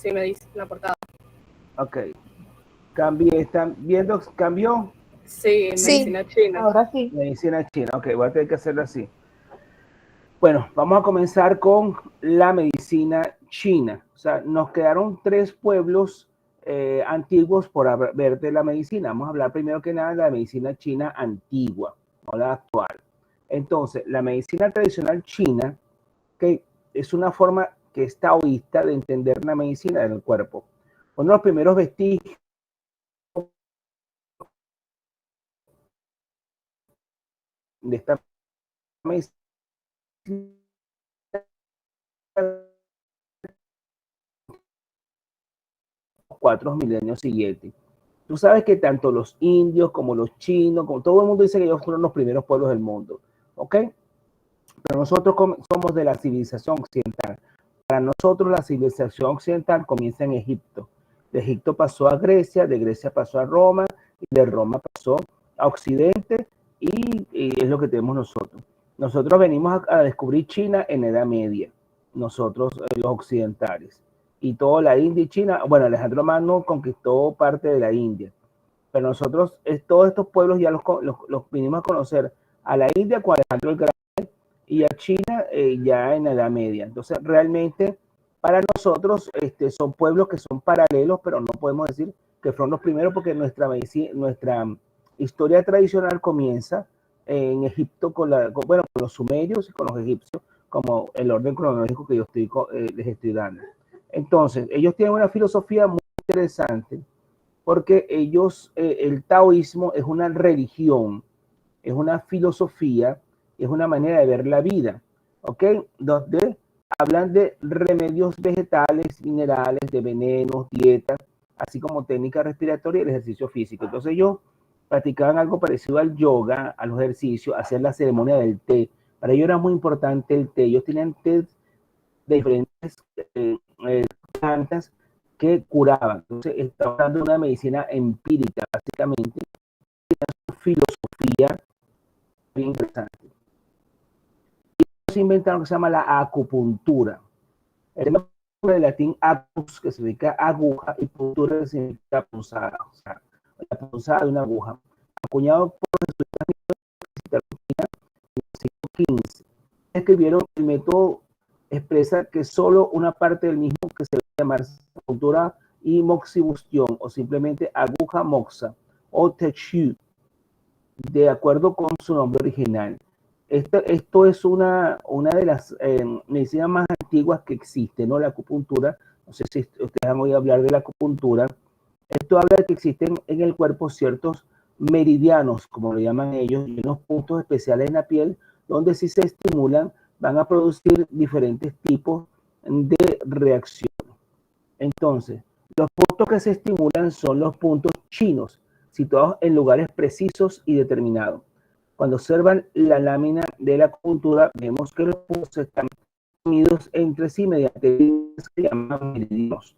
Sí, me dice la portada. Ok. ¿Están viendo? ¿Cambió? Sí, Sí, medicina china. ahora sí. Medicina china. Ok, voy a tener que hacerlo así. Bueno, vamos a comenzar con la medicina china. O sea, nos quedaron 3 pueblos antiguos por ver de la medicina. Vamos a hablar primero que nada de la medicina china antigua, no la actual. Entonces, la medicina tradicional china, que es una forma que es taoísta de entender la medicina del cuerpo. Uno de los primeros vestigios de esta medicina 4 milenios siguientes. Tú sabes que tanto los indios como los chinos, como todo el mundo dice que ellos fueron los primeros pueblos del mundo, ¿ok? Pero nosotros somos de la civilización occidental. Para nosotros la civilización occidental comienza en Egipto. De Egipto pasó a Grecia, de Grecia pasó a Roma, y de Roma pasó a Occidente, y es lo que tenemos nosotros. Nosotros venimos a descubrir China en Edad Media, nosotros los occidentales. Y toda la India y China, bueno, Alejandro Magno conquistó parte de la India, pero nosotros, todos estos pueblos ya los vinimos a conocer a la India con Alejandro el Grande y a China ya en la Edad Media. Entonces, realmente, para nosotros son pueblos que son paralelos, pero no podemos decir que fueron los primeros porque nuestra historia tradicional comienza en Egipto con los sumerios y con los egipcios, como el orden cronológico que yo les estoy dando. Entonces, ellos tienen una filosofía muy interesante porque ellos, el taoísmo es una religión, es una filosofía, es una manera de ver la vida, ¿ok? Donde hablan de remedios vegetales, minerales, de venenos, dietas, así como técnica respiratoria y el ejercicio físico. Entonces ellos practicaban algo parecido al yoga, a los ejercicios, hacer la ceremonia del té. Para ellos era muy importante el té. Ellos tenían té de diferentes plantas que curaban. Entonces, está hablando de una medicina empírica, básicamente, una filosofía bien interesante. Y se inventaron lo que se llama la acupuntura. El tema del latín acus, que significa aguja, y puntura, que significa punzada. O sea, la punzada de una aguja. Acuñado por los jesuitas en el siglo XV. Escribieron el método expresa que solo una parte del mismo, que se debe llamar acupuntura y moxibustión, o simplemente aguja moxa o techu, de acuerdo con su nombre original. Esto es una de las medicinas más antiguas que existe, ¿no? La acupuntura. No sé si ustedes han oído hablar de la acupuntura. Esto habla de que existen en el cuerpo ciertos meridianos, como lo llaman ellos, y unos puntos especiales en la piel, donde si se estimulan van a producir diferentes tipos de reacción. Entonces, los puntos que se estimulan son los puntos chinos, situados en lugares precisos y determinados. Cuando observan la lámina de la acupuntura, vemos que los puntos están unidos entre sí mediante lo que se llaman meridianos.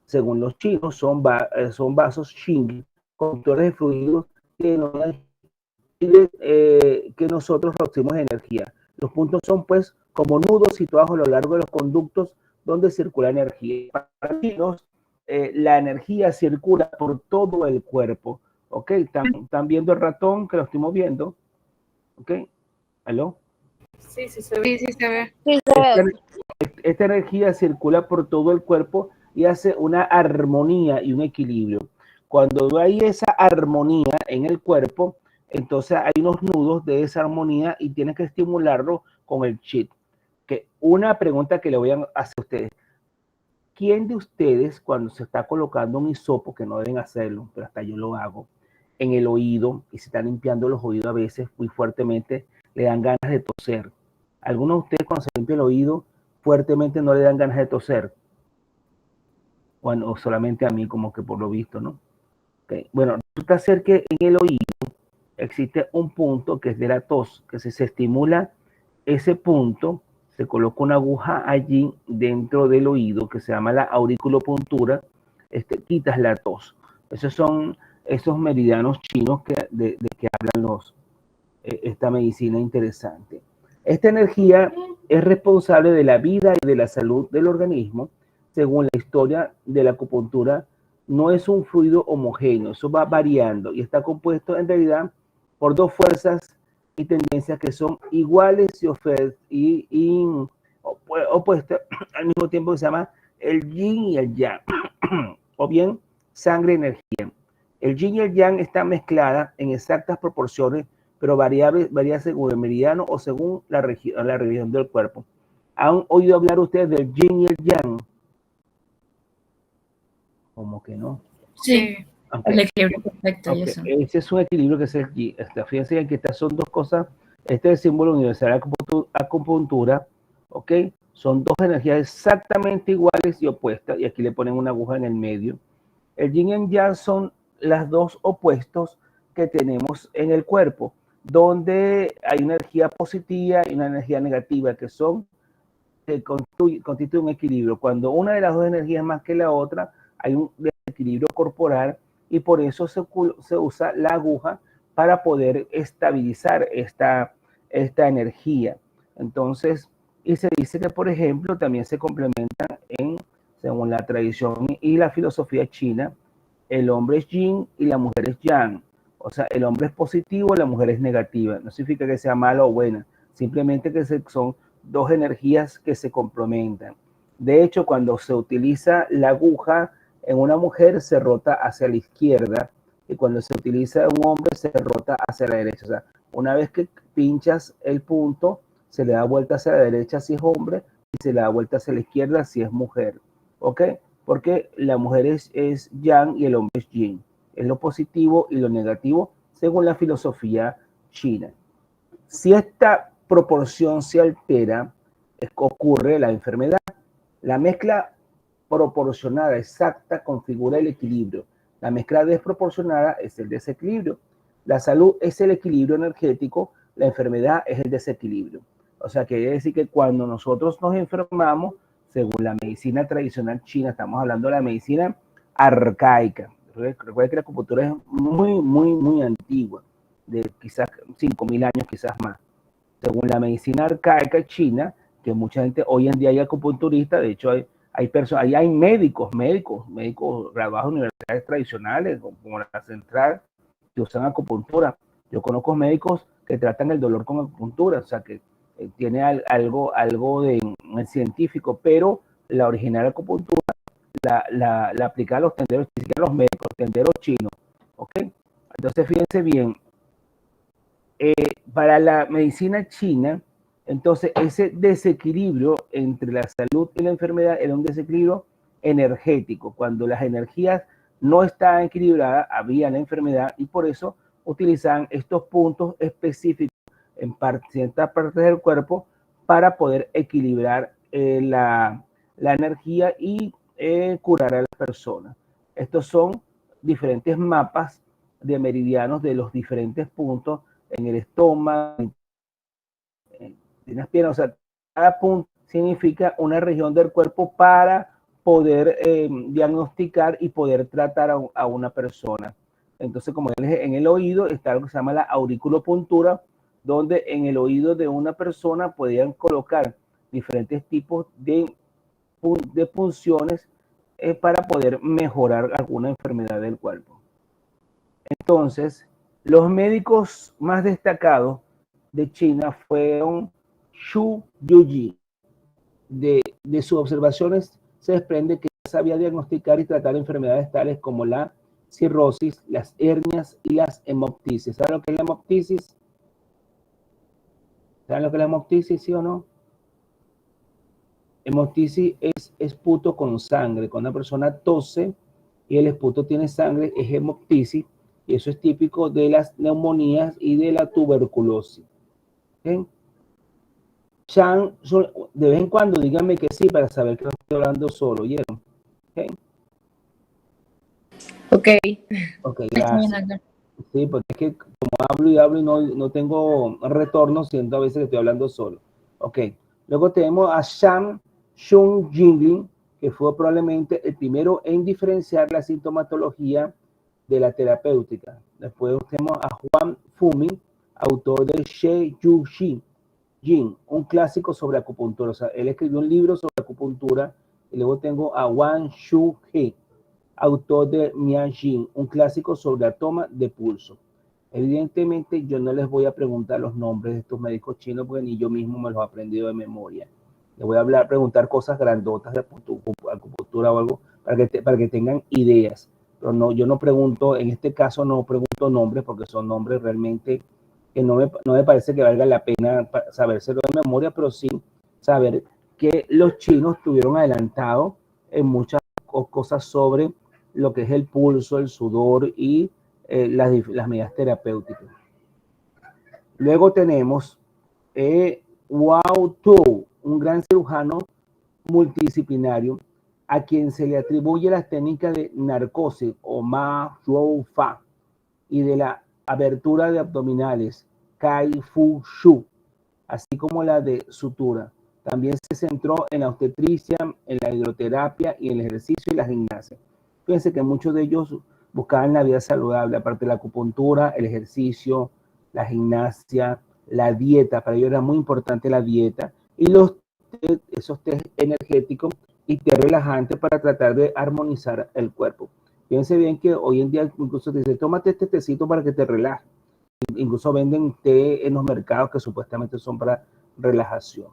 Según los chinos, son vasos Xing, conductores de fluidos que nosotros producimos energía. Los puntos son, pues, como nudos situados a lo largo de los conductos donde circula energía. Para los chinos, la energía circula por todo el cuerpo. ¿Ok? ¿Están viendo el ratón que lo estoy moviendo? ¿Ok? ¿Aló? Sí, sí se ve. Sí, sí se ve. Sí, se Esta, ve. esta energía circula por todo el cuerpo y hace una armonía y un equilibrio. Cuando hay esa armonía en el cuerpo, entonces hay unos nudos de esa armonía y tienes que estimularlo con el chit. Que una pregunta que le voy a hacer a ustedes. ¿Quién de ustedes, cuando se está colocando un hisopo, que no deben hacerlo, pero hasta yo lo hago, en el oído y se están limpiando los oídos a veces muy fuertemente, le dan ganas de toser? ¿Algunos de ustedes cuando se limpia el oído fuertemente no le dan ganas de toser? Bueno, o solamente a mí, como que por lo visto, ¿no? Okay. Bueno, resulta ser que en el oído existe un punto que es de la tos, que si se estimula ese punto, se coloca una aguja allí dentro del oído que se llama la auriculopuntura, quitas la tos. Esos son esos meridianos chinos de que hablan esta medicina interesante. Esta energía es responsable de la vida y de la salud del organismo, según la historia de la acupuntura, no es un fluido homogéneo, eso va variando y está compuesto en realidad por dos fuerzas y tendencias que son iguales y opuestas al mismo tiempo, que se llama el yin y el yang, o bien sangre y energía. El yin y el yang están mezcladas en exactas proporciones, pero varía según el meridiano o según la región del cuerpo. ¿Han oído hablar ustedes del yin y el yang? Como que no. Sí, Okay. el equilibrio perfecto y Okay. eso. Ese es un equilibrio que es el yin. Fíjense que estas son dos cosas. Este es el símbolo universal de acupuntura. ¿Ok? Son dos energías exactamente iguales y opuestas. Y aquí le ponen una aguja en el medio. El yin y el yang son las dos opuestos que tenemos en el cuerpo, donde hay una energía positiva y una energía negativa que son constituye un equilibrio. Cuando una de las dos energías más que la otra, hay un desequilibrio corporal y por eso se usa la aguja para poder estabilizar esta energía. Entonces, y se dice que, por ejemplo, también se complementan según la tradición y la filosofía china, el hombre es yin y la mujer es yang. O sea, el hombre es positivo, la mujer es negativa. No significa que sea mala o buena, simplemente que son dos energías que se complementan. De hecho, cuando se utiliza la aguja en una mujer, se rota hacia la izquierda, y cuando se utiliza en un hombre, se rota hacia la derecha. O sea, una vez que pinchas el punto, se le da vuelta hacia la derecha si es hombre y se le da vuelta hacia la izquierda si es mujer. ¿Ok? Porque la mujer es yang y el hombre es yin. Es lo positivo y lo negativo según la filosofía china. Si esta proporción se altera, ocurre la enfermedad. La mezcla proporcionada exacta configura el equilibrio. La mezcla desproporcionada es el desequilibrio. La salud es el equilibrio energético, la enfermedad es el desequilibrio. O sea, quiere decir que cuando nosotros nos enfermamos, según la medicina tradicional china, estamos hablando de la medicina arcaica. Recuerden que la acupuntura es muy antigua, de quizás 5.000 años, quizás más. Según la medicina arcaica china, que mucha gente, hoy en día hay acupunturistas, de hecho hay médicos graduados de universidades tradicionales, como la central, que usan acupuntura. Yo conozco médicos que tratan el dolor con acupuntura, o sea que tiene algo de científico, pero la original acupuntura la aplican a los tenderos, a los médicos, los tenderos chinos. ¿Ok? Entonces, fíjense bien, para la medicina china, entonces ese desequilibrio entre la salud y la enfermedad era un desequilibrio energético. Cuando las energías no estaban equilibradas, había la enfermedad y por eso utilizaban estos puntos específicos en ciertas partes del cuerpo para poder equilibrar la energía y curar a las personas. Estos son diferentes mapas de meridianos de los diferentes puntos en el estómago, en las piernas. O sea, cada punto significa una región del cuerpo para poder diagnosticar y poder tratar a una persona. Entonces, como en el oído está lo que se llama la auriculopuntura, donde en el oído de una persona podían colocar diferentes tipos de punciones para poder mejorar alguna enfermedad del cuerpo. Entonces, los médicos más destacados de China fueron Xu Yuji. De sus observaciones se desprende que sabía diagnosticar y tratar enfermedades tales como la cirrosis, las hernias y las hemoptisis. ¿Saben lo que es la hemoptisis? ¿Saben lo que es la hemoptisis, sí o no? Hemoptisis es esputo con sangre. Cuando una persona tose y el esputo tiene sangre, es hemoptisis. Y eso es típico de las neumonías y de la tuberculosis. ¿Okay? Chan, de vez en cuando díganme que sí para saber que no estoy hablando solo, ¿oyeron? ¿Okay? Ok, gracias. Sí, porque es que como hablo y no tengo retorno, siento a veces que estoy hablando solo. Ok, luego tenemos a Shang Xun Jingling, que fue probablemente el primero en diferenciar la sintomatología de la terapéutica. Después tenemos a Juan Fumi, autor de She Yu Shi Jin, un clásico sobre acupuntura. O sea, él escribió un libro sobre acupuntura Y luego tengo a Wang Shu-he, autor de Mianjin, un clásico sobre la toma de pulso. Evidentemente, yo no les voy a preguntar los nombres de estos médicos chinos porque ni yo mismo me los he aprendido de memoria. Les voy a preguntar cosas grandotas de acupuntura o algo para que tengan ideas. Pero no, yo no pregunto, en este caso no pregunto nombres porque son nombres realmente que no me parece que valga la pena sabérselo de memoria, pero sí saber que los chinos estuvieron adelantados en muchas cosas sobre lo que es el pulso, el sudor y las medidas terapéuticas. Luego tenemos Wao Tu, un gran cirujano multidisciplinario a quien se le atribuye las técnicas de narcosis o Ma Zhou Fa y de la abertura de abdominales Kai Fu Shu, así como la de sutura. También se centró en la obstetricia, en la hidroterapia y en el ejercicio y la gimnasia. Fíjense que muchos de ellos buscaban la vida saludable, aparte de la acupuntura, el ejercicio, la gimnasia, la dieta. Para ellos era muy importante la dieta y esos test energéticos y té relajantes para tratar de armonizar el cuerpo. Fíjense bien que hoy en día incluso te dicen, tómate este tecito para que te relaje. Incluso venden té en los mercados que supuestamente son para relajación.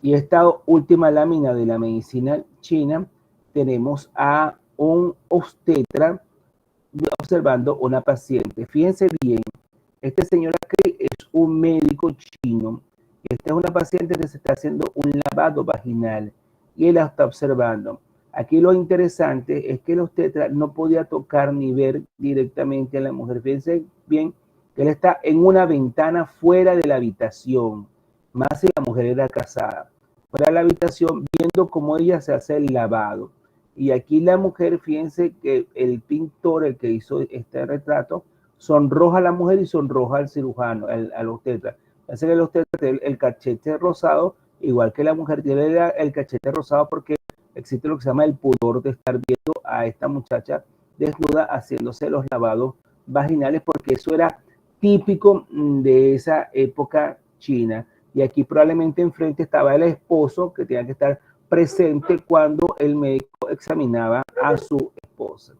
Y esta última lámina de la medicina china, tenemos a un obstetra observando una paciente. Fíjense bien, este señor aquí es un médico chino. Esta es una paciente que se está haciendo un lavado vaginal y él la está observando. Aquí lo interesante es que el obstetra no podía tocar ni ver directamente a la mujer. Fíjense bien que él está en una ventana fuera de la habitación, más si la mujer era casada, fuera de la habitación viendo cómo ella se hace el lavado. Y aquí la mujer, fíjense que el pintor, el que hizo este retrato, sonroja a la mujer y sonroja al cirujano, al obstetra. Hace que el obstetra tiene el cachete rosado, igual que la mujer tiene el cachete rosado porque existe lo que se llama el pudor de estar viendo a esta muchacha desnuda haciéndose los lavados vaginales, porque eso era típico de esa época china. Y aquí probablemente enfrente estaba el esposo que tenía que estar presente cuando el médico examinaba a su esposa.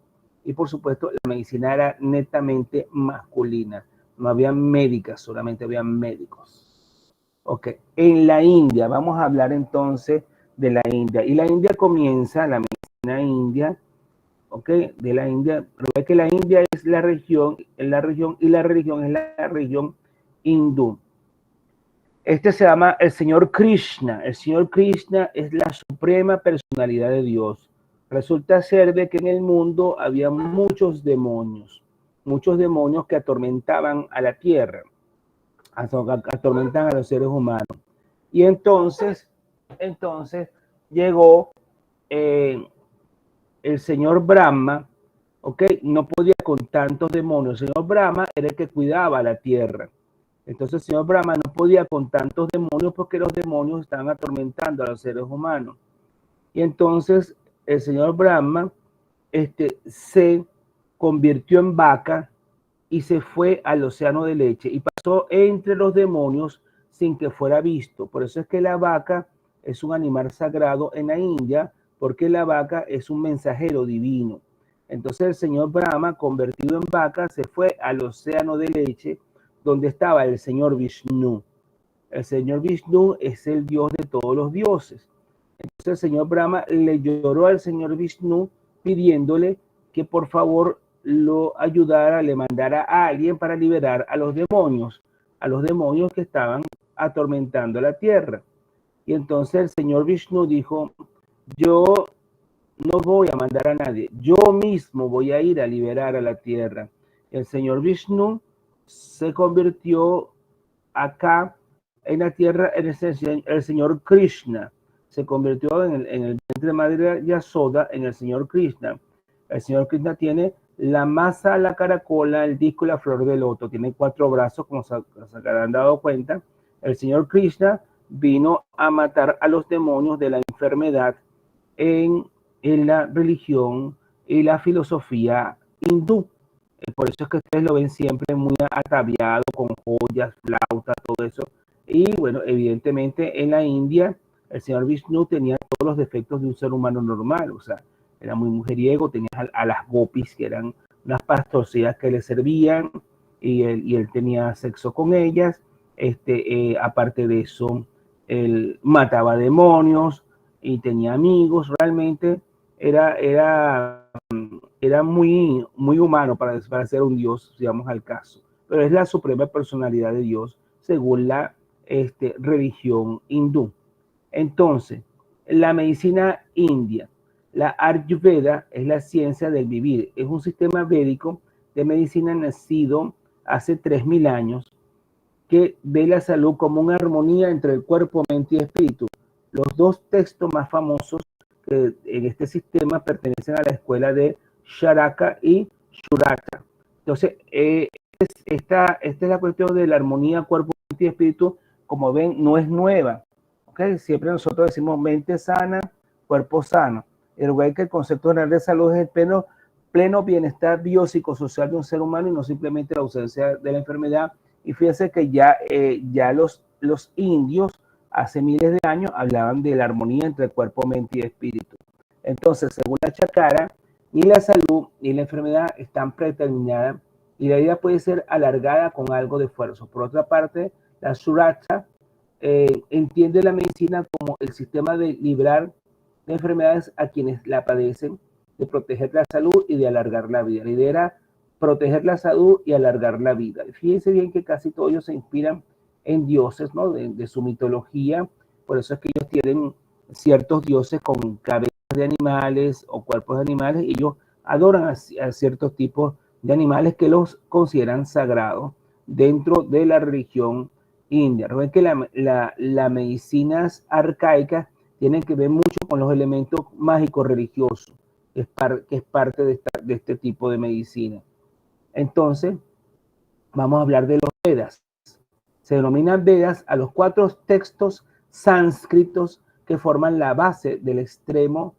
Y por supuesto, la medicina era netamente masculina. No había médicas, solamente había médicos. Ok, en la India, vamos a hablar entonces de la India. Y la India comienza, la medicina india, ok, de la India. Pero que la India es la región y la religión es la religión hindú. Este se llama el Señor Krishna. El Señor Krishna es la suprema personalidad de Dios. Resulta ser de que en el mundo había muchos demonios que atormentaban a la tierra, atormentan a los seres humanos. Y entonces llegó el señor Brahma, ¿ok? No podía con tantos demonios. El señor Brahma era el que cuidaba la tierra. Entonces el señor Brahma no podía con tantos demonios porque los demonios estaban atormentando a los seres humanos. Y entonces el señor Brahma se convirtió en vaca y se fue al océano de leche y pasó entre los demonios sin que fuera visto. Por eso es que la vaca es un animal sagrado en la India, porque la vaca es un mensajero divino. Entonces el señor Brahma, convertido en vaca, se fue al océano de leche donde estaba el señor Vishnu. El señor Vishnu es el dios de todos los dioses. Entonces el señor Brahma le lloró al señor Vishnu pidiéndole que por favor lo ayudara, le mandara a alguien para liberar a los demonios que estaban atormentando la tierra. Y entonces el señor Vishnu dijo, yo no voy a mandar a nadie, yo mismo voy a ir a liberar a la tierra. El señor Vishnu se convirtió acá en la tierra en el señor Krishna. Se convirtió en el vientre de madre Yasoda en el señor Krishna. El señor Krishna tiene la masa, la caracola, el disco y la flor de loto. Tiene 4 brazos, como se habrán dado cuenta. El señor Krishna vino a matar a los demonios de la enfermedad en la religión y la filosofía hindú. Por eso es que ustedes lo ven siempre muy ataviado, con joyas, flautas, todo eso. Y bueno, evidentemente en la India El señor Vishnu tenía todos los defectos de un ser humano normal, o sea, era muy mujeriego, tenía a las gopis, que eran unas pastorcillas que le servían, y él tenía sexo con ellas. Aparte de eso, él mataba demonios y tenía amigos. Realmente era muy, muy humano para ser un dios, digamos al caso. Pero es la suprema personalidad de Dios según la religión hindú. Entonces, la medicina india, la Ayurveda es la ciencia del vivir. Es un sistema védico de medicina nacido hace 3000 años que ve la salud como una armonía entre el cuerpo, mente y espíritu. Los dos textos más famosos en este sistema pertenecen a la escuela de Charaka y Shuraka. Entonces, esta es la cuestión de la armonía cuerpo, mente y espíritu. Como ven, no es nueva. ¿Okay? Siempre nosotros decimos mente sana, cuerpo sano. El güey que el concepto general de salud es el pleno bienestar biopsicosocial de un ser humano y no simplemente la ausencia de la enfermedad. Y fíjense que ya los indios hace miles de años hablaban de la armonía entre cuerpo, mente y espíritu. Entonces, según la Chakara, ni la salud ni la enfermedad están predeterminadas y la vida puede ser alargada con algo de esfuerzo. Por otra parte, la Suracha entiende la medicina como el sistema de librar de enfermedades a quienes la padecen, de proteger la salud y de alargar la vida. La idea era proteger la salud y alargar la vida. Fíjense bien que casi todos ellos se inspiran en dioses, ¿no? De su mitología. Por eso es que ellos tienen ciertos dioses con cabezas de animales o cuerpos de animales. Y ellos adoran a ciertos tipos de animales que los consideran sagrados dentro de la religión india. Recuerden que la medicinas arcaicas tienen que ver mucho con los elementos mágicos religiosos, que es parte de este tipo de medicina. Entonces, vamos a hablar de los Vedas. Se denominan Vedas a los 4 textos sánscritos que forman la base del extenso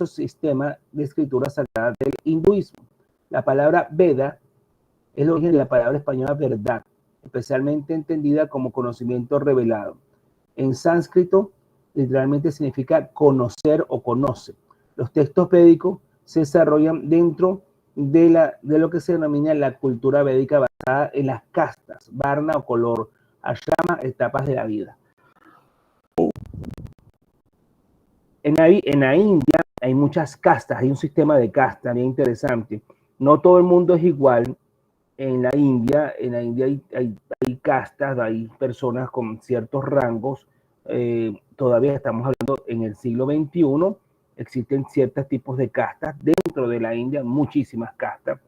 sistema de escritura sagrada del hinduismo. La palabra Veda es el origen de la palabra española verdad, especialmente entendida como conocimiento revelado. En sánscrito, literalmente significa conocer o conoce. Los textos védicos se desarrollan dentro de lo que se denomina la cultura védica basada en las castas, varna o color, ashrama, etapas de la vida. En la India hay muchas castas, hay un sistema de castas bien interesante. No todo el mundo es igual. En la India hay castas, hay personas con ciertos rangos. Todavía estamos hablando en el siglo XXI. Existen ciertos tipos de castas dentro de la India, muchísimas castas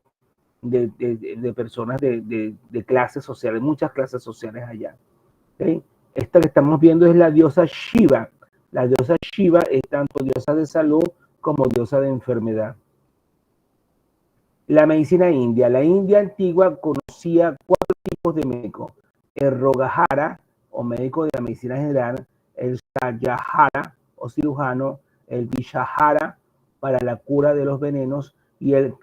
de personas de clases sociales, muchas clases sociales allá. ¿Okay? Esta que estamos viendo es la diosa Shiva. La diosa Shiva es tanto diosa de salud como diosa de enfermedad. La medicina india. La India antigua conocía 4 tipos de médicos. El Rogajara, o médico de la medicina general, el Shayahara, o cirujano, el Vishahara, para la cura de los venenos, y el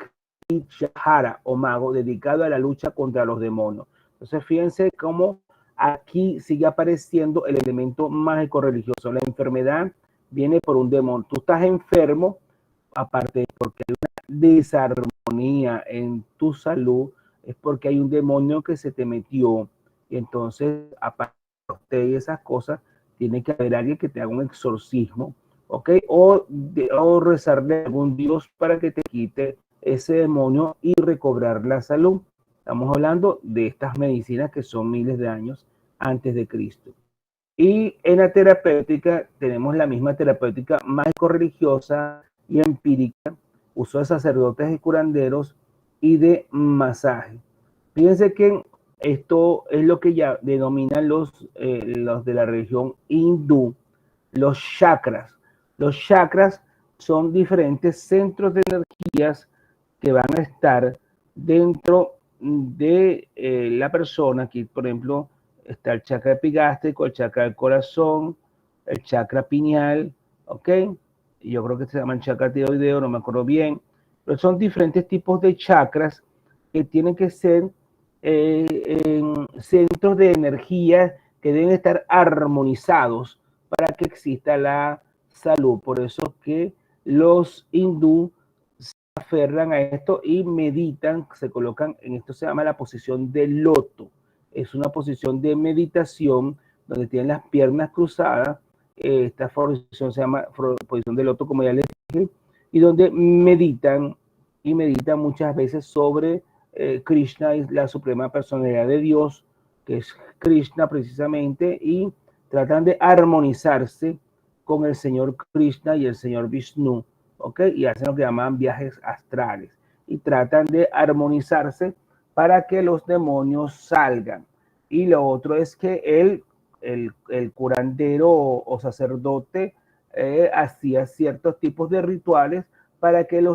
Krishahara, o mago, dedicado a la lucha contra los demonios. Entonces, fíjense cómo aquí sigue apareciendo el elemento mágico religioso. La enfermedad viene por un demonio. Tú estás enfermo, aparte de porque hay una desarmonía en tu salud, es porque hay un demonio que se te metió. Y entonces, aparte de esas cosas, tiene que haber alguien que te haga un exorcismo, ¿ok? O rezarle a algún dios para que te quite ese demonio y recobrar la salud. Estamos hablando de estas medicinas que son miles de años antes de Cristo. Y en la terapéutica tenemos la misma terapéutica mágico-religiosa y empírica, uso de sacerdotes y curanderos y de masaje. Fíjense que esto es lo que ya denominan los de la religión hindú, los chakras. Los chakras son diferentes centros de energías que van a estar dentro de la persona. Aquí, por ejemplo, está el chakra epigástrico, el chakra del corazón, el chakra pineal, ¿ok? Yo creo que se llaman chakra tiroideo, no me acuerdo bien, pero son diferentes tipos de chakras que tienen que ser en centros de energía que deben estar armonizados para que exista la salud. Por eso que los hindú se aferran a esto y meditan, se colocan en esto, se llama la posición de loto. Es una posición de meditación donde tienen las piernas cruzadas. Esta posición se llama posición de loto, como ya les dije, y donde meditan y meditan muchas veces sobre Krishna y la suprema personalidad de Dios, que es Krishna precisamente, y tratan de armonizarse con el señor Krishna y el señor Vishnu, ¿ok? Y hacen lo que llaman viajes astrales y tratan de armonizarse para que los demonios salgan. Y lo otro es que el curandero o sacerdote hacía ciertos tipos de rituales para que el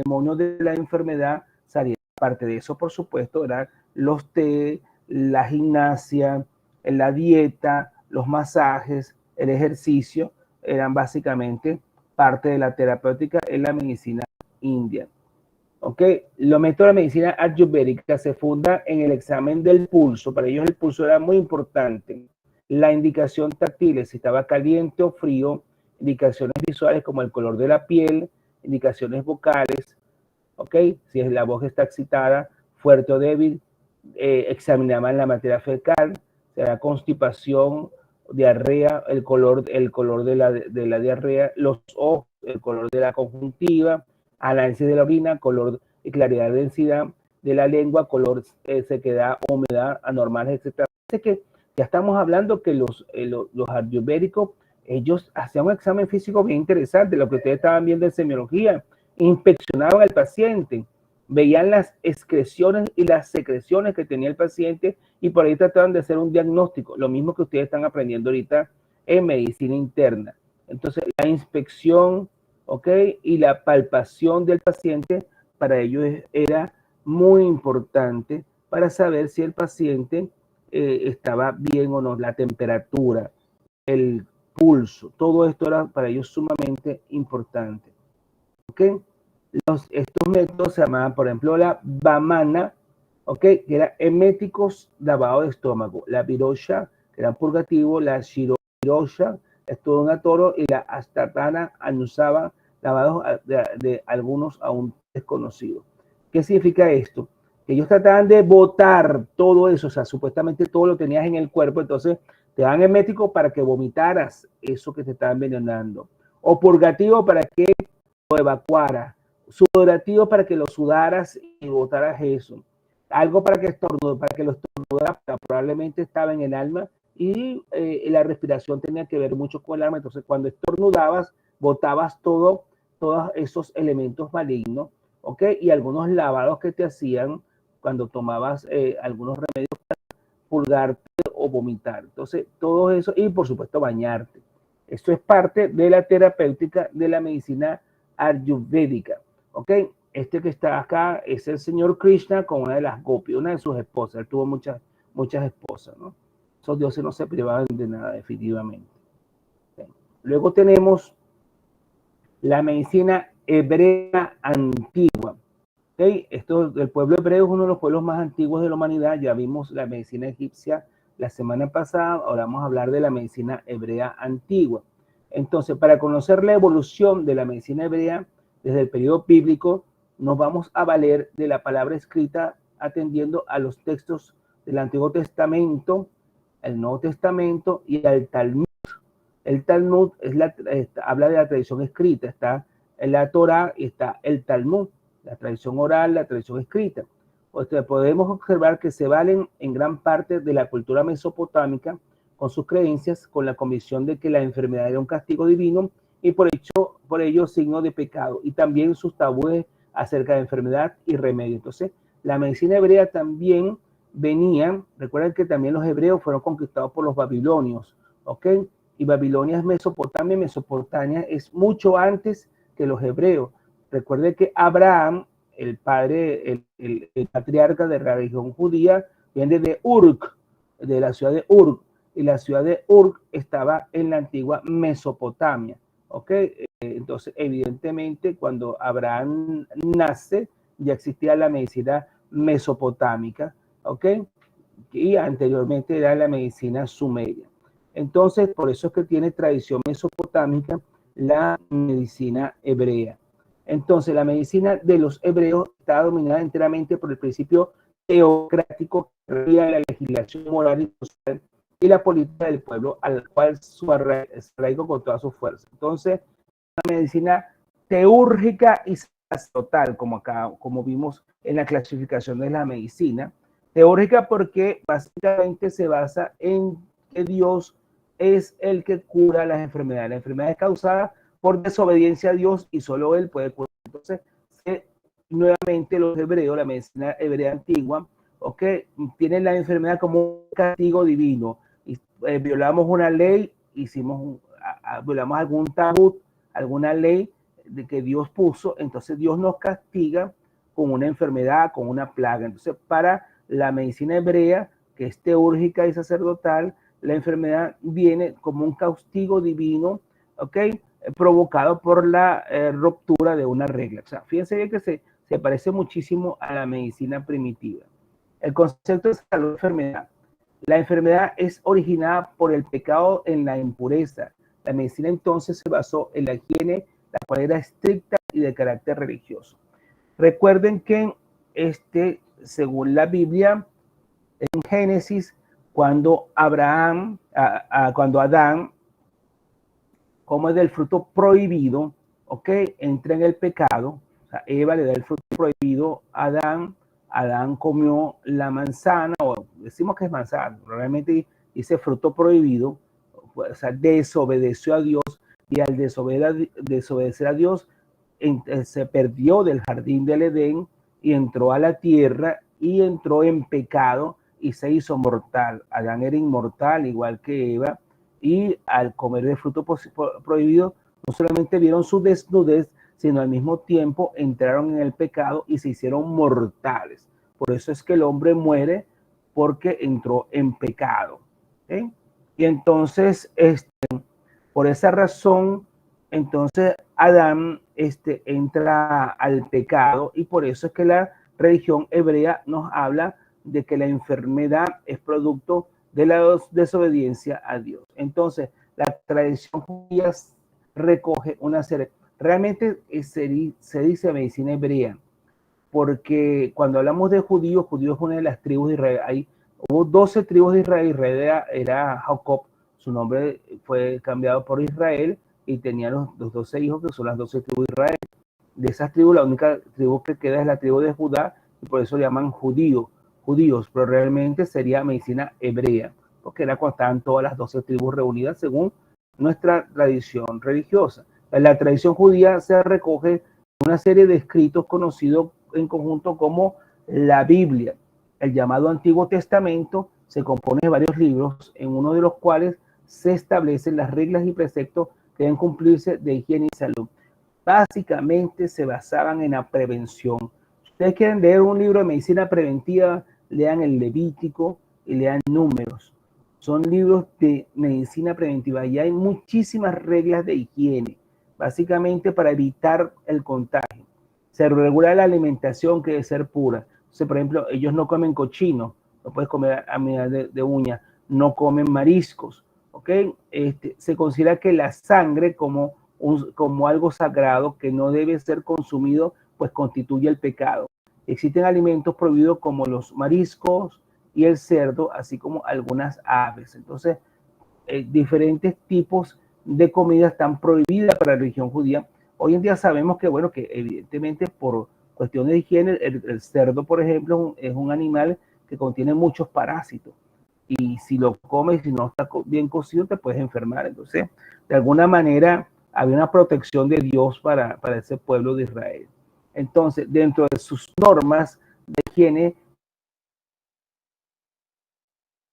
demonio de la enfermedad saliera. Aparte de eso, por supuesto, eran los té, la gimnasia, la dieta, los masajes, el ejercicio, eran básicamente parte de la terapéutica en la medicina india. ¿Ok? Los métodos de la medicina ayurvédica se fundan en el examen del pulso. Para ellos el pulso era muy importante. La indicación táctil, si estaba caliente o frío, indicaciones visuales como el color de la piel, indicaciones vocales, ¿ok? Si la voz está excitada, fuerte o débil, examinaban la materia fecal, será constipación, diarrea, el color de la diarrea, los ojos, el color de la conjuntiva, análisis de la orina, color y claridad de densidad de la lengua, color, sequedad, humedad, anormales, etc. Así que ya estamos hablando que los ayurvédicos, ellos hacían un examen físico bien interesante, lo que ustedes estaban viendo en semiología, inspeccionaban al paciente, veían las excreciones y las secreciones que tenía el paciente y por ahí trataban de hacer un diagnóstico, lo mismo que ustedes están aprendiendo ahorita en medicina interna. Entonces, la inspección, ¿ok? Y la palpación del paciente para ellos era muy importante para saber si el paciente estaba bien o no, la temperatura, el pulso, todo esto era para ellos sumamente importante. ¿Ok? Estos métodos se llamaban, por ejemplo, la Vamana, ¿ok? Que era eméticos, lavado de estómago, la Virosha, que era purgativo, la Shirosha, estuvo en toro, y la Astatana Anusava, lavados de algunos aún desconocidos. ¿Qué significa esto? Que ellos trataban de botar todo eso, o sea, supuestamente todo lo tenías en el cuerpo, entonces te dan emético para que vomitaras eso que te está envenenando, o purgativo para que lo evacuara, sudorativo para que lo sudaras y botaras eso, algo para que lo estornudaras, probablemente estaba en el alma y la respiración tenía que ver mucho con el alma, entonces cuando estornudabas, botabas todos esos elementos malignos, ¿ok? Y algunos lavados que te hacían cuando tomabas algunos remedios para purgarte o vomitar, entonces todo eso, y por supuesto bañarte. Esto es parte de la terapéutica de la medicina ayurvédica, ¿ok? Este que está acá es el señor Krishna con una de las gopis, una de sus esposas. Él tuvo muchas esposas, ¿no? Esos dioses no se privaban de nada, definitivamente. Okay. Luego tenemos la medicina hebrea antigua. ¿Okay? El pueblo hebreo es uno de los pueblos más antiguos de la humanidad. Ya vimos la medicina egipcia la semana pasada. Ahora vamos a hablar de la medicina hebrea antigua. Entonces, para conocer la evolución de la medicina hebrea desde el periodo bíblico, nos vamos a valer de la palabra escrita atendiendo a los textos del Antiguo Testamento, el Nuevo Testamento y al Talmud. El Talmud habla de la tradición escrita, está en la Torá y está el Talmud, la tradición oral, la tradición escrita. O sea, podemos observar que se valen en gran parte de la cultura mesopotámica con sus creencias, con la convicción de que la enfermedad era un castigo divino y por ello signo de pecado, y también sus tabúes acerca de enfermedad y remedio. Entonces, la medicina hebrea también venía, recuerden que también los hebreos fueron conquistados por los babilonios, ¿ok? Y Babilonia es Mesopotamia, Mesopotamia es mucho antes que los hebreos. Recuerden que Abraham, el padre, el patriarca de la religión judía, viene de Uruk, de la ciudad de Uruk, y la ciudad de Uruk estaba en la antigua Mesopotamia, ¿ok? Entonces, evidentemente, cuando Abraham nace, ya existía la medicina mesopotámica, ¿ok? Y anteriormente era la medicina sumeria. Entonces, por eso es que tiene tradición mesopotámica la medicina hebrea. Entonces, la medicina de los hebreos está dominada enteramente por el principio teocrático que regía la legislación moral y social y la política del pueblo, al cual su arraigo con toda su fuerza. Entonces, la medicina teúrgica y sacerdotal, como acá, como vimos en la clasificación de la medicina. Teúrgica porque básicamente se basa en que Dios es el que cura las enfermedades. La enfermedad es causada por desobediencia a Dios y solo Él puede curar. Entonces, nuevamente los hebreos, la medicina hebrea antigua, tienen la enfermedad como un castigo divino. Y, violamos una ley, violamos algún tabú, alguna ley de que Dios puso, entonces Dios nos castiga con una enfermedad, con una plaga. Entonces, para la medicina hebrea, que es teúrgica y sacerdotal, la enfermedad viene como un castigo divino, provocado por la ruptura de una regla. O sea, fíjense bien que se parece muchísimo a la medicina primitiva. El concepto de salud enfermedad. La enfermedad es originada por el pecado en la impureza. La medicina entonces se basó en la higiene, la cual era estricta y de carácter religioso. Recuerden que según la Biblia, en Génesis, cuando cuando Adán come del fruto prohibido, entra en el pecado. O sea, Eva le da el fruto prohibido a Adán. Adán comió la manzana, o decimos que es manzana, realmente dice fruto prohibido, o sea, desobedeció a Dios, y al desobedecer a Dios, se perdió del jardín del Edén y entró a la tierra y entró en pecado y se hizo mortal. Adán era inmortal, igual que Eva, y al comer el fruto prohibido, no solamente vieron su desnudez, sino al mismo tiempo entraron en el pecado y se hicieron mortales. Por eso es que el hombre muere, porque entró en pecado. Y entonces, por esa razón, entonces Adán entra al pecado, y por eso es que la religión hebrea nos habla de que la enfermedad es producto de la desobediencia a Dios. Entonces, la tradición judía recoge una serie. Realmente se dice medicina hebrea, porque cuando hablamos de judíos, judíos es una de las tribus de Israel. Hubo 12 tribus de Israel. Israel era Jacob, su nombre fue cambiado por Israel, y tenía los 12 hijos, que son las 12 tribus de Israel. De esas tribus, la única tribu que queda es la tribu de Judá, y por eso le llaman judíos, pero realmente sería medicina hebrea, porque era cuando estaban todas las 12 tribus reunidas según nuestra tradición religiosa. En la tradición judía se recoge una serie de escritos conocidos en conjunto como la Biblia. El llamado Antiguo Testamento se compone de varios libros, en uno de los cuales se establecen las reglas y preceptos que deben cumplirse de higiene y salud. Básicamente se basaban en la prevención. Si ustedes quieren leer un libro de medicina preventiva, lean el Levítico y lean Números. Son libros de medicina preventiva y hay muchísimas reglas de higiene, básicamente para evitar el contagio. Se regula la alimentación, que debe ser pura. Entonces, por ejemplo, ellos no comen cochino, no puedes comer a medida de uña, no comen mariscos, se considera que la sangre como algo sagrado que no debe ser consumido, pues constituye el pecado. Existen alimentos prohibidos como los mariscos y el cerdo, así como algunas aves. Entonces, diferentes tipos de comida están prohibidas para la religión judía. Hoy en día sabemos que, bueno, que evidentemente por cuestiones de higiene, el cerdo, por ejemplo, es un animal que contiene muchos parásitos. Y si lo comes, si no está bien cocido, te puedes enfermar. Entonces, de alguna manera, había una protección de Dios para ese pueblo de Israel. Entonces, dentro de sus normas de higiene,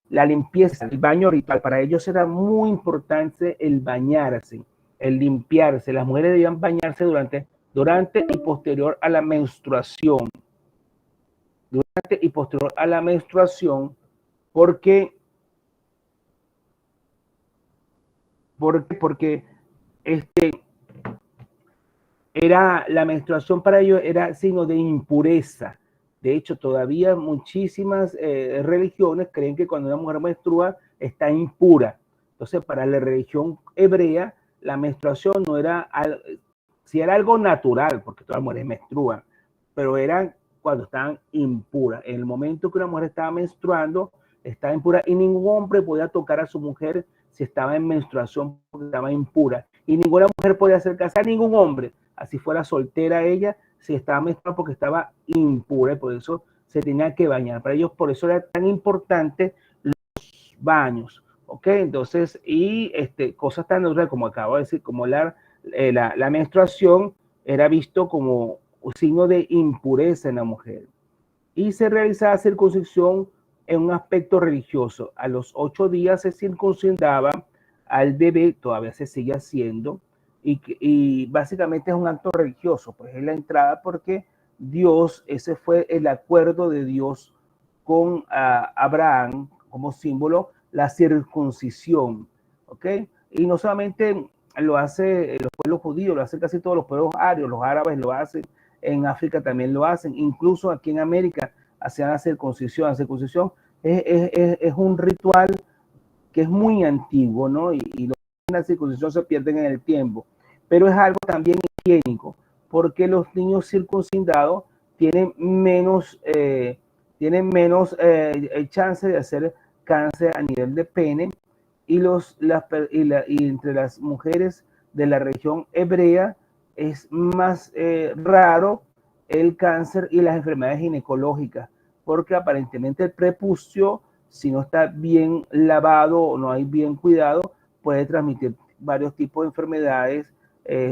la limpieza, el baño ritual, para ellos era muy importante el bañarse, el limpiarse. Las mujeres debían bañarse durante y posterior a la menstruación. Durante y posterior a la menstruación, porque la menstruación para ellos era signo de impureza. De hecho, todavía muchísimas religiones creen que cuando una mujer menstrua está impura. Entonces, para la religión hebrea, la menstruación no era, si era algo natural, porque todas las mujeres menstruan, pero era cuando estaban impuras. En el momento que una mujer estaba menstruando, estaba impura y ningún hombre podía tocar a su mujer si estaba en menstruación porque estaba impura. Y ninguna mujer podía acercarse a ningún hombre, así fuera soltera ella, si estaba menstruando porque estaba impura, y por eso se tenía que bañar. Para ellos, por eso era tan importante los baños. ¿Ok? Entonces, y cosas tan naturales como acabo de decir, como la menstruación era visto como un signo de impureza en la mujer. Y se realizaba circuncisión en un aspecto religioso. A los 8 días se circuncidaba al bebé, todavía se sigue haciendo, y básicamente es un acto religioso, pues es la entrada porque Dios, ese fue el acuerdo de Dios con Abraham como símbolo, la circuncisión, ¿ok? Y no solamente lo hace los pueblos judíos, lo hacen casi todos los pueblos arios, los árabes lo hacen, en África también lo hacen, incluso aquí en América hacían la circuncisión. La circuncisión es un ritual que es muy antiguo, ¿no? Y la circuncisión se pierden en el tiempo, pero es algo también higiénico, porque los niños circuncidados tienen menos chance de hacer cáncer a nivel de pene, y entre las mujeres de la región hebrea es más raro el cáncer y las enfermedades ginecológicas, porque aparentemente el prepucio, si no está bien lavado o no hay bien cuidado, puede transmitir varios tipos de enfermedades,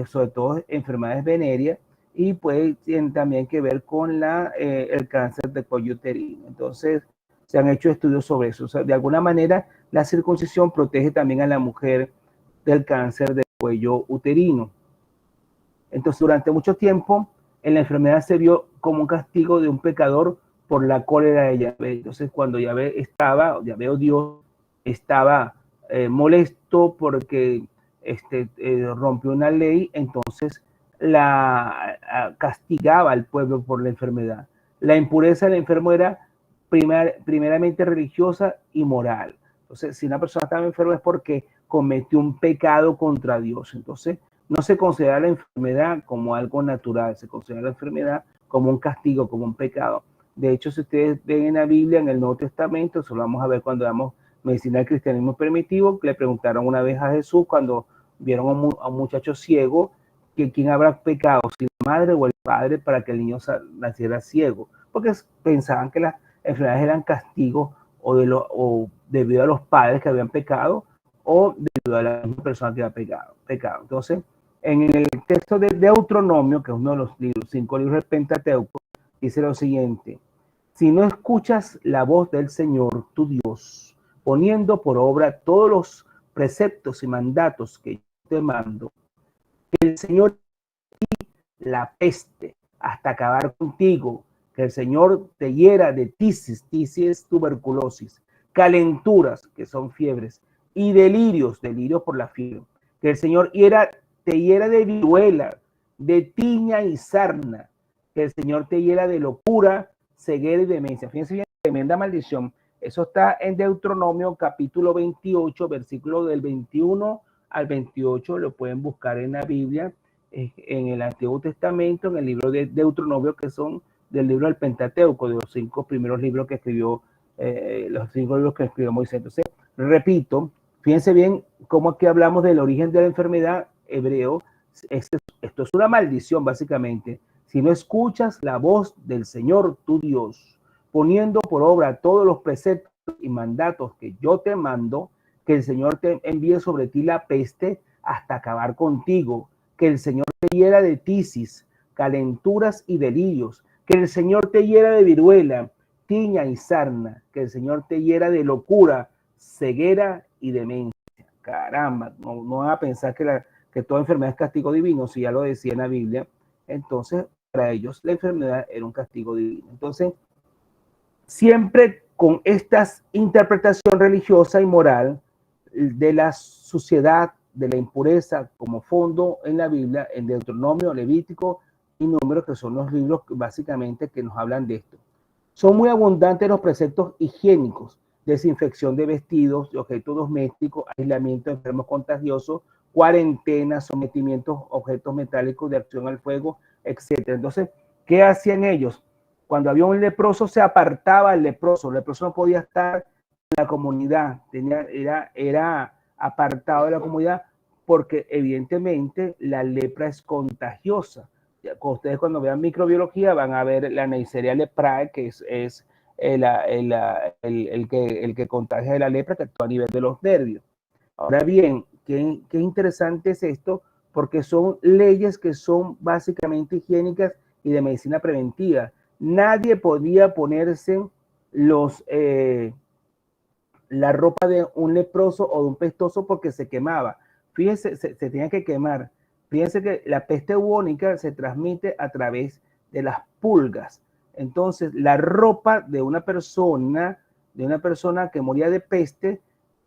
sobre todo enfermedades venéreas, y puede también que ver con el cáncer de cuello uterino. Entonces, se han hecho estudios sobre eso. O sea, de alguna manera, la circuncisión protege también a la mujer del cáncer de cuello uterino. Entonces, durante mucho tiempo, en la enfermedad se vio como un castigo de un pecador por la cólera de Yahvé. Entonces, cuando Yahvé o Dios estaba molesto porque rompió una ley, entonces castigaba al pueblo por la enfermedad. La impureza del enfermo era primeramente religiosa y moral. Entonces, si una persona estaba enferma es porque cometió un pecado contra Dios. Entonces, no se considera la enfermedad como algo natural, se considera la enfermedad como un castigo, como un pecado. De hecho, si ustedes ven en la Biblia, en el Nuevo Testamento, eso lo vamos a ver cuando damos medicina del cristianismo primitivo, que le preguntaron una vez a Jesús cuando vieron a un muchacho ciego, que quién habrá pecado, si la madre o el padre, para que el niño naciera ciego, porque pensaban que las enfermedades eran castigos o debido a los padres que habían pecado, o debido a la misma persona que había pecado. Entonces, en el texto de Deuteronomio, que es uno de los 5 libros del Pentateuco, dice lo siguiente: si no escuchas la voz del Señor tu Dios, poniendo por obra todos los preceptos y mandatos que yo te mando, que el Señor la peste hasta acabar contigo, que el Señor te hiera de tisis es tuberculosis, calenturas, que son fiebres, y delirios por la fiebre, que el Señor te hiera de viruela, de tiña y sarna, que el Señor te hiera de locura, ceguera y demencia. Fíjense bien, tremenda maldición. Eso está en Deuteronomio capítulo 28, versículo del 21 al 28, lo pueden buscar en la Biblia, en el Antiguo Testamento, en el libro de Deuteronomio, que son del libro del Pentateuco, de los 5 primeros libros que escribió, Moisés. Entonces, repito, fíjense bien cómo aquí hablamos del origen de la enfermedad hebreo. Esto es una maldición, básicamente. Si no escuchas la voz del Señor tu Dios, poniendo por obra todos los preceptos y mandatos que yo te mando, que el Señor te envíe sobre ti la peste hasta acabar contigo, que el Señor te hiera de tisis, calenturas y delirios, que el Señor te hiera de viruela, tiña y sarna, que el Señor te hiera de locura, ceguera y demencia. Caramba, no van a pensar que toda enfermedad es castigo divino, si ya lo decía en la Biblia. Entonces, para ellos la enfermedad era un castigo divino. Entonces, siempre con esta interpretación religiosa y moral de la suciedad, de la impureza como fondo en la Biblia, en Deuteronomio, Levítico y Números, que son los libros básicamente que nos hablan de esto. Son muy abundantes los preceptos higiénicos, desinfección de vestidos, de objetos domésticos, aislamiento de enfermos contagiosos, cuarentena, sometimiento a objetos metálicos de acción al fuego, etcétera. Entonces, ¿qué hacían ellos? Cuando había un leproso, se apartaba el leproso no podía estar en la comunidad, era apartado de la comunidad porque evidentemente la lepra es contagiosa. Ustedes cuando vean microbiología van a ver la Neisseria leprae, que es el que contagia de la lepra, que actúa a nivel de los nervios. Ahora bien, qué interesante es esto, porque son leyes que son básicamente higiénicas y de medicina preventiva. Nadie podía ponerse la ropa de un leproso o de un pestoso porque se quemaba. Fíjense, se tenía que quemar. Fíjense que la peste bubónica se transmite a través de las pulgas. Entonces, la ropa de una persona que moría de peste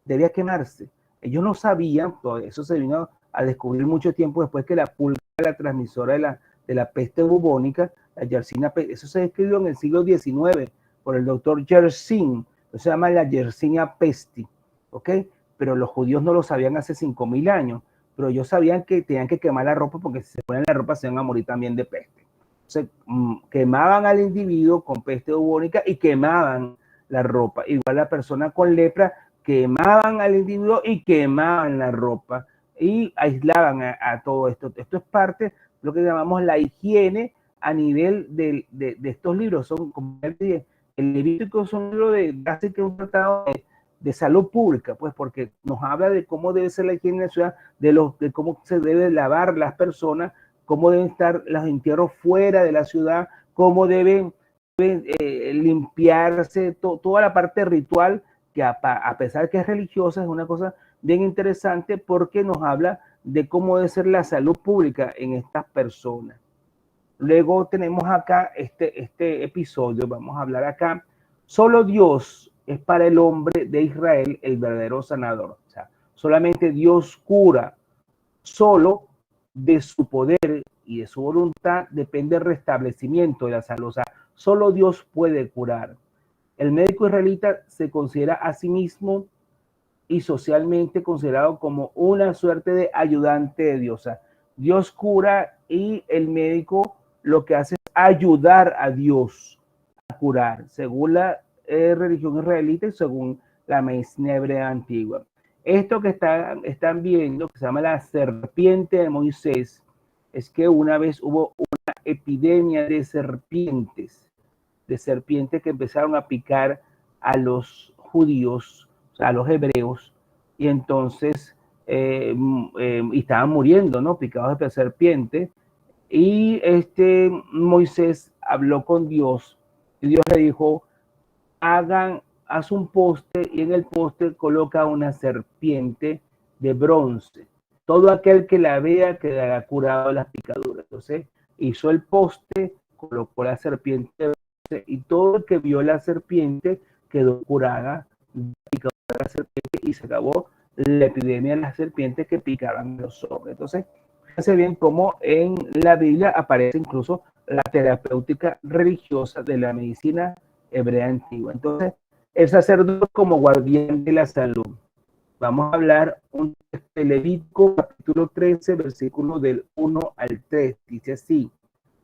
debía quemarse. Ellos no sabían, todo eso se vino a descubrir mucho tiempo después, que la pulga era la transmisora de la peste bubónica, la Yersinia pestis. Eso se describió en el siglo XIX por el doctor Yersin. Se llama la Yersinia pestis, ¿ok? Pero los judíos no lo sabían hace 5.000 años, pero ellos sabían que tenían que quemar la ropa porque si se ponen la ropa se van a morir también de peste. Entonces, quemaban al individuo con peste bubónica y quemaban la ropa. Igual la persona con lepra, quemaban al individuo y quemaban la ropa y aislaban a todo esto. Esto es parte de lo que llamamos la higiene a nivel de estos libros. Son, como el Levítico, es un libro de casi que un tratado de salud pública, pues porque nos habla de cómo debe ser la higiene en la ciudad, de cómo se debe lavar las personas, cómo deben estar los entierros fuera de la ciudad, cómo deben limpiarse, toda la parte ritual, que a pesar que es religiosa, es una cosa bien interesante porque nos habla de cómo debe ser la salud pública en estas personas. Luego tenemos acá este episodio, vamos a hablar acá, solo Dios es para el hombre de Israel el verdadero sanador. O sea, solamente Dios cura, solo de su poder y de su voluntad depende el restablecimiento de la salud. O sea, solo Dios puede curar. El médico israelita se considera a sí mismo y socialmente considerado como una suerte de ayudante de Dios. O sea, Dios cura y el médico lo que hace es ayudar a Dios a curar, según la religión israelita y según la medicina hebrea antigua. Esto que están viendo, que se llama la serpiente de Moisés, es que una vez hubo una epidemia de serpientes que empezaron a picar a los judíos, o sea, a los hebreos, y entonces y estaban muriendo, ¿no? Picados de serpiente. Y Moisés habló con Dios y Dios le dijo, haz un poste y en el poste coloca una serpiente de bronce. Todo aquel que la vea quedará curado de las picaduras. Entonces hizo el poste, colocó la serpiente de bronce y todo el que vio la serpiente quedó curada de la picadura de la serpiente y se acabó la epidemia de las serpientes que picaban los hombres. Entonces, fíjense bien cómo en la Biblia aparece incluso la terapéutica religiosa de la medicina hebrea antigua. Entonces, el sacerdote como guardián de la salud. Vamos a hablar de Levítico capítulo 13, versículos del 1 al 3. Dice así: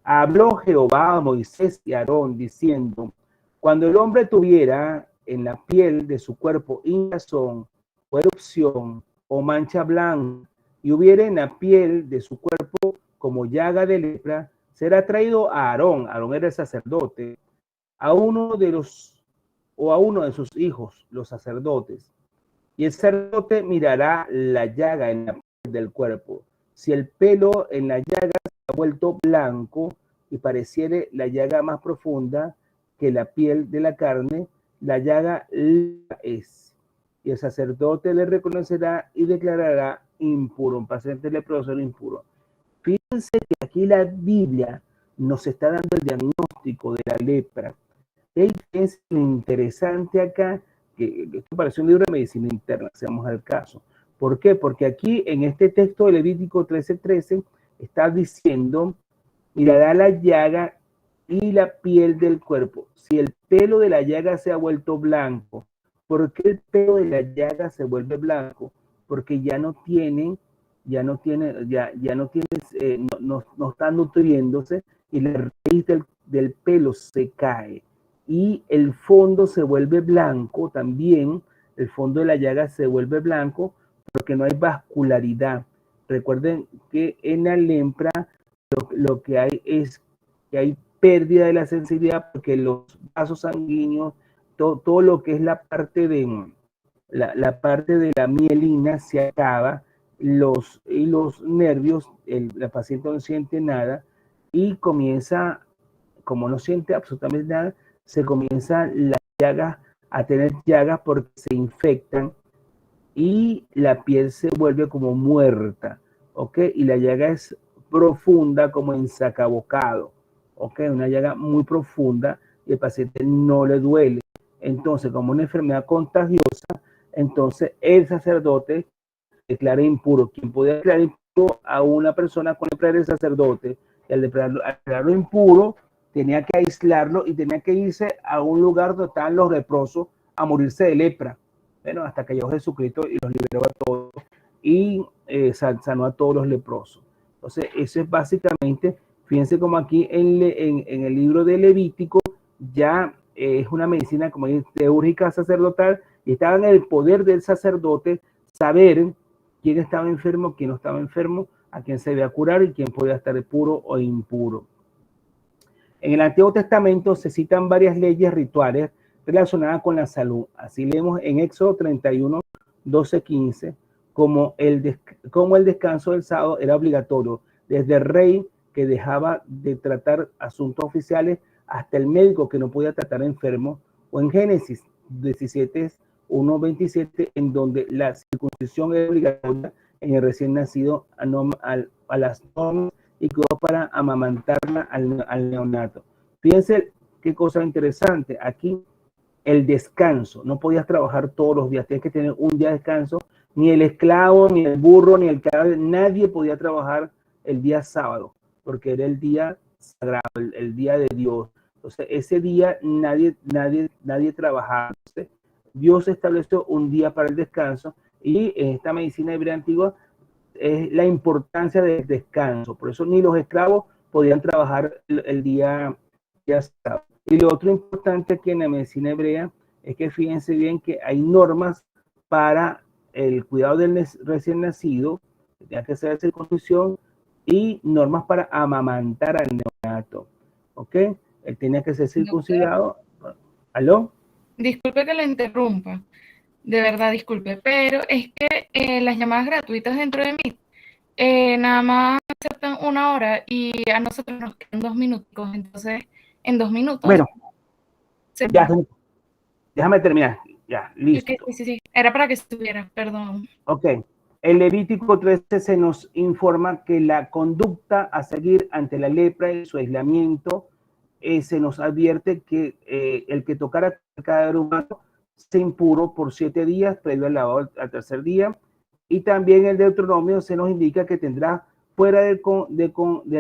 habló Jehová a Moisés y a Aarón diciendo, cuando el hombre tuviera en la piel de su cuerpo hinchazón o erupción o mancha blanca y hubiera en la piel de su cuerpo como llaga de lepra, será traído a Aarón. Aarón era el sacerdote, a uno de sus hijos, los sacerdotes, y el sacerdote mirará la llaga en la piel del cuerpo. Si el pelo en la llaga se ha vuelto blanco y pareciere la llaga más profunda que la piel de la carne, la llaga es. Y el sacerdote le reconocerá y declarará impuro, un paciente leproso impuro. Fíjense que aquí la Biblia nos está dando el diagnóstico de la lepra. Es interesante acá, que esto parece un libro de medicina interna, seamos al caso. ¿Por qué? Porque aquí en este texto de Levítico 13:13 está diciendo, mirará la llaga y la piel del cuerpo. Si el pelo de la llaga se ha vuelto blanco, ¿Por qué el pelo de la llaga se vuelve blanco? Porque ya no tienen, no están nutriéndose y la raíz del pelo se cae. Y el fondo se vuelve blanco también, el fondo de la llaga se vuelve blanco porque no hay vascularidad. Recuerden que en la lepra lo que hay es que hay pérdida de la sensibilidad porque los vasos sanguíneos, todo lo que es la parte de la mielina se acaba, los nervios, la paciente no siente nada y comienza, como no siente absolutamente nada, se comienza las llagas a tener llagas porque se infectan y la piel se vuelve como muerta, ¿ok? Y la llaga es profunda como ensacabocado, ¿ok? Una llaga muy profunda y el paciente no le duele. Entonces, como una enfermedad contagiosa, entonces el sacerdote declara impuro. Quien podía declarar impuro a una persona con lepra era el sacerdote. Y al declararlo impuro, tenía que aislarlo y tenía que irse a un lugar donde estaban los leprosos a morirse de lepra. Bueno, hasta que llegó Jesucristo y los liberó a todos y sanó a todos los leprosos. Entonces, eso es básicamente, fíjense como aquí en el libro de Levítico ya es una medicina como teúrgica sacerdotal y estaba en el poder del sacerdote saber quién estaba enfermo, quién no estaba enfermo, a quién se debía curar y quién podía estar puro o impuro. En el Antiguo Testamento se citan varias leyes rituales relacionadas con la salud. Así leemos en Éxodo 31, 12, 15, como el descanso del sábado era obligatorio, desde el rey que dejaba de tratar asuntos oficiales hasta el médico que no podía tratar enfermos, o en Génesis 17, 1, 27, en donde la circuncisión es obligatoria en el recién nacido a las normas y quedó para amamantarla al neonato. Fíjense qué cosa interesante. Aquí el descanso. No podías trabajar todos los días. Tienes que tener un día de descanso. Ni el esclavo, ni el burro, ni el caballo. Nadie podía trabajar el día sábado, porque era el día sagrado, el día de Dios. Entonces, ese día nadie trabajaba. Entonces, Dios estableció un día para el descanso y en esta medicina hebrea antigua es la importancia del descanso. Por eso ni los esclavos podían trabajar el día sábado. Y lo otro importante aquí en la medicina hebrea es que fíjense bien que hay normas para el cuidado del recién nacido, que tenga que ser circuncisión, y normas para amamantar al neonato. ¿Ok? Él tenía que ser circuncidado. ¿Aló? Disculpe que lo interrumpa, de verdad disculpe, pero es que las llamadas gratuitas dentro de Meet nada más aceptan 1 hora y a nosotros nos quedan 2 minutos, entonces en 2 minutos. Bueno, ya, déjame terminar. Ya, listo. Sí, era para que estuviera, perdón. Ok. En Levítico 13 se nos informa que la conducta a seguir ante la lepra y su aislamiento, se nos advierte que el que tocara cadáver humano se impuro por 7 días previo al lavado al tercer día. Y también el Deuteronomio se nos indica que tendrá fuera del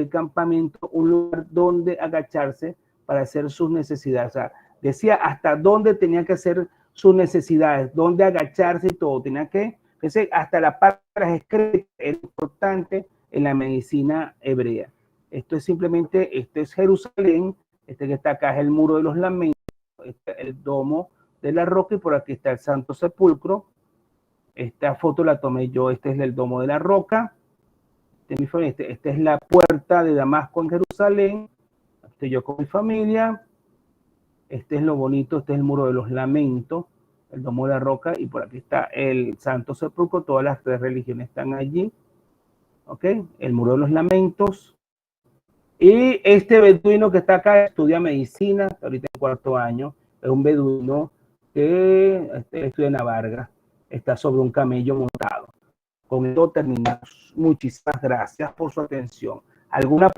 campamento un lugar donde agacharse para hacer sus necesidades. O sea, decía hasta dónde tenía que hacer sus necesidades, dónde agacharse y todo. Tenía que, hasta la parte escrita era importante en la medicina hebrea. Esto es simplemente, esto es Jerusalén, este que está acá es el muro de los lamentos, este es el domo de la roca y por aquí está el Santo Sepulcro. Esta foto la tomé yo, este es el domo de la roca, esta es la puerta de Damasco en Jerusalén, estoy yo con mi familia, este es lo bonito, este es el muro de los lamentos, el domo de la roca y por aquí está el Santo Sepulcro, todas las 3 religiones están allí, ¿ok? El muro de los lamentos. Y este beduino que está acá estudia medicina, ahorita en 4º año, es un beduino que estudia en Navarra, está sobre un camello montado. Con esto terminamos. Muchísimas gracias por su atención. ¿Alguna